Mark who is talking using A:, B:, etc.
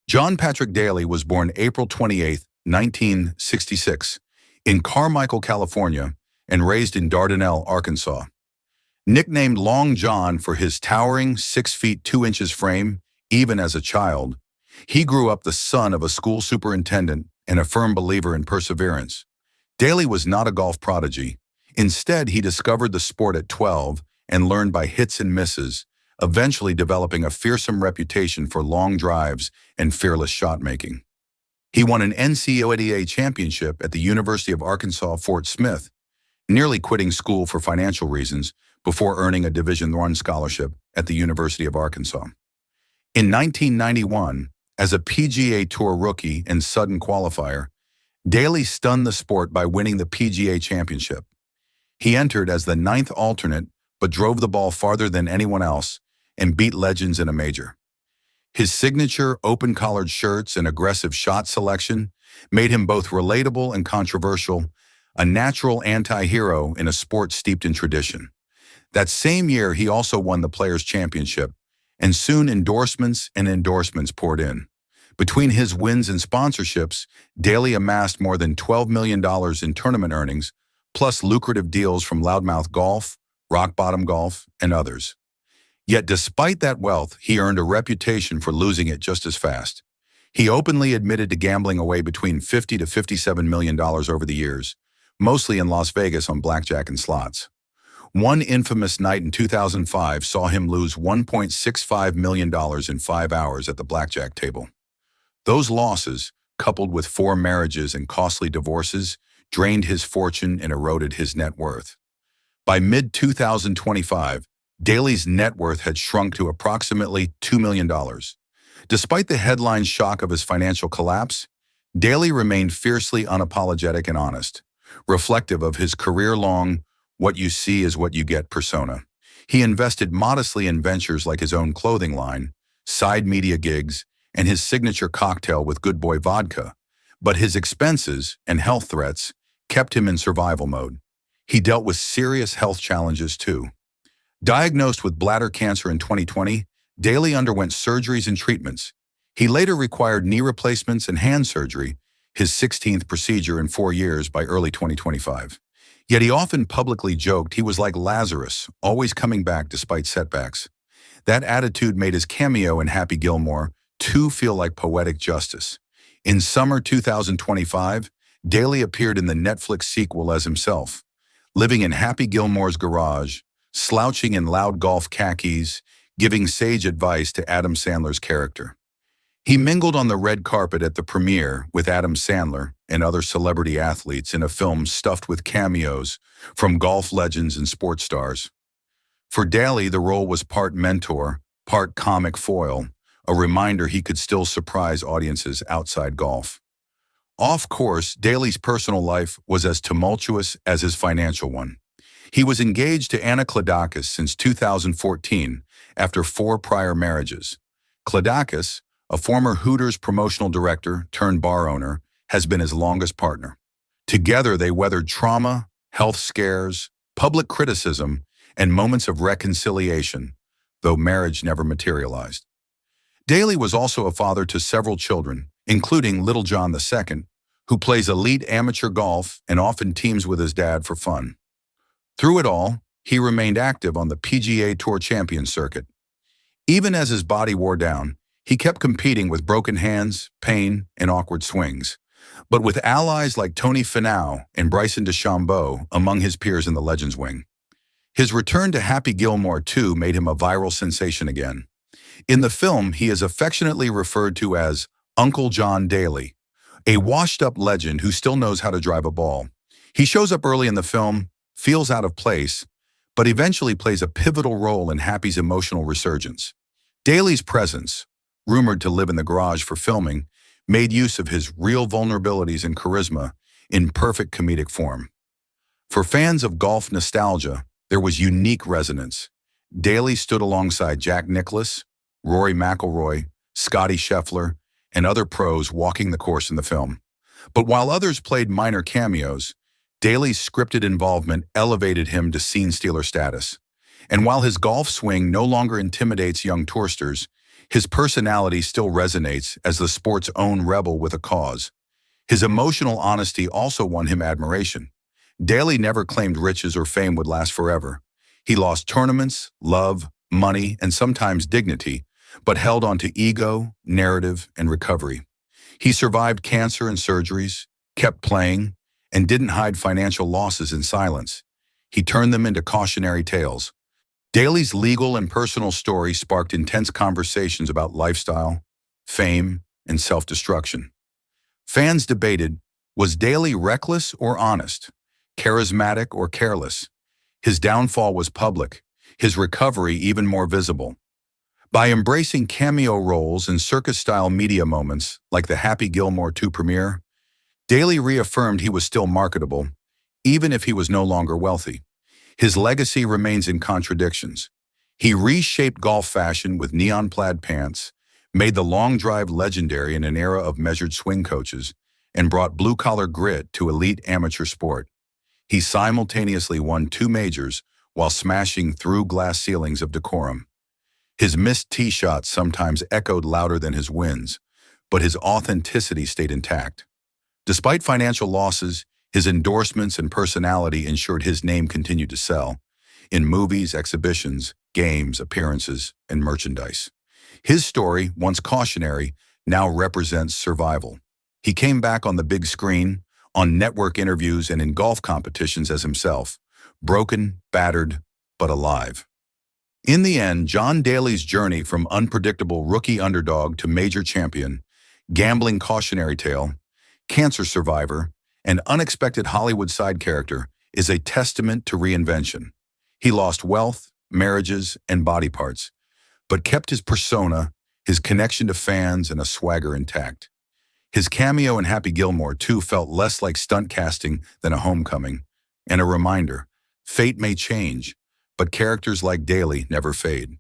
A: John Patrick Daly was born April 28, 1966, in Carmichael, California, and raised in Dardanelle, Arkansas. Nicknamed Long John for his towering 6 feet 2 inches frame, even as a child, he grew up the son of a school superintendent and a firm believer in perseverance. Daly was not a golf prodigy. Instead, he discovered the sport at 12 and learned by hits and misses, eventually developing a fearsome reputation for long drives and fearless shot-making. He won an NCAA championship at the University of Arkansas Fort Smith, nearly quitting school for financial reasons before earning a Division I scholarship at the University of Arkansas. In 1991, as a PGA Tour rookie and sudden qualifier, Daly stunned the sport by winning the PGA Championship. He entered as the 9th alternate but drove the ball farther than anyone else and beat legends in a major. His signature open-collared shirts and aggressive shot selection made him both relatable and controversial, a natural anti-hero in a sport steeped in tradition. That same year, he also won the Players' Championship, and soon endorsements poured in. Between his wins and sponsorships, Daly amassed more than $12 million in tournament earnings, plus lucrative deals from Loudmouth Golf, Rock Bottom Golf, and others. Yet despite that wealth, he earned a reputation for losing it just as fast. He openly admitted to gambling away between $50 to $57 million over the years, mostly in Las Vegas on blackjack and slots. One infamous night in 2005 saw him lose $1.65 million in 5 hours at the blackjack table. Those losses, coupled with 4 marriages and costly divorces, drained his fortune and eroded his net worth. By mid-2025, Daly's net worth had shrunk to approximately $2 million. Despite the headline shock of his financial collapse, Daly remained fiercely unapologetic and honest, reflective of his career-long, what you see is what you get persona. He invested modestly in ventures like his own clothing line, side media gigs, and his signature cocktail with Good Boy vodka, but his expenses and health threats kept him in survival mode. He dealt with serious health challenges too. Diagnosed with bladder cancer in 2020, Daly underwent surgeries and treatments. He later required knee replacements and hand surgery, his 16th procedure in 4 years by early 2025. Yet he often publicly joked he was like Lazarus, always coming back despite setbacks. That attitude made his cameo in Happy Gilmore too feel like poetic justice. In summer 2025, Daly appeared in the Netflix sequel as himself, living in Happy Gilmore's garage, slouching in loud golf khakis, giving sage advice to Adam Sandler's character. He mingled on the red carpet at the premiere with Adam Sandler and other celebrity athletes in a film stuffed with cameos from golf legends and sports stars. For Daly, the role was part mentor, part comic foil, a reminder he could still surprise audiences outside golf. Off course, Daly's personal life was as tumultuous as his financial one. He was engaged to Anna Kladakis since 2014 after 4 prior marriages. Kladakis, a former Hooters promotional director turned bar owner, has been his longest partner. Together, they weathered trauma, health scares, public criticism, and moments of reconciliation, though marriage never materialized. Daly was also a father to several children, including Little John II, who plays elite amateur golf and often teams with his dad for fun. Through it all, he remained active on the PGA Tour Champion circuit. Even as his body wore down, he kept competing with broken hands, pain, and awkward swings, but with allies like Tony Finau and Bryson DeChambeau among his peers in the Legends wing. His return to Happy Gilmore, too, made him a viral sensation again. In the film, he is affectionately referred to as Uncle John Daly, a washed-up legend who still knows how to drive a ball. He shows up early in the film, feels out of place, but eventually plays a pivotal role in Happy's emotional resurgence. Daly's presence, rumored to live in the garage for filming, made use of his real vulnerabilities and charisma in perfect comedic form. For fans of golf nostalgia, there was unique resonance. Daly stood alongside Jack Nicklaus, Rory McIlroy, Scotty Scheffler, and other pros walking the course in the film. But while others played minor cameos, Daly's scripted involvement elevated him to scene stealer status. And while his golf swing no longer intimidates young toursters, His personality still resonates as the sport's own rebel with a cause. His emotional honesty also won him admiration. Daly never claimed riches or fame would last forever. He lost tournaments, love, money, and sometimes dignity, but held on to ego, narrative, and recovery. He survived cancer and surgeries, kept playing, and didn't hide financial losses in silence. He turned them into cautionary tales. Daly's legal and personal story sparked intense conversations about lifestyle, fame, and self-destruction. Fans debated, was Daly reckless or honest, charismatic or careless? His downfall was public, his recovery even more visible. By embracing cameo roles in circus-style media moments like the Happy Gilmore 2 premiere, Daly reaffirmed he was still marketable, even if he was no longer wealthy. His legacy remains in contradictions. He reshaped golf fashion with neon plaid pants, made the long drive legendary in an era of measured swing coaches, and brought blue-collar grit to elite amateur sport. He simultaneously won 2 majors while smashing through glass ceilings of decorum. His missed tee shots sometimes echoed louder than his wins, but his authenticity stayed intact. Despite financial losses, his endorsements and personality ensured his name continued to sell in movies, exhibitions, games, appearances, and merchandise. His story, once cautionary, now represents survival. He came back on the big screen, on network interviews, and in golf competitions as himself, broken, battered, but alive. In the end, John Daly's journey from unpredictable rookie underdog to major champion, gambling cautionary tale, cancer survivor, and unexpected Hollywood side character is a testament to reinvention. He lost wealth, marriages, and body parts, but kept his persona, his connection to fans, and a swagger intact. His cameo in Happy Gilmore 2 felt less like stunt casting than a homecoming, and a reminder, fate may change, but characters like Daly never fade.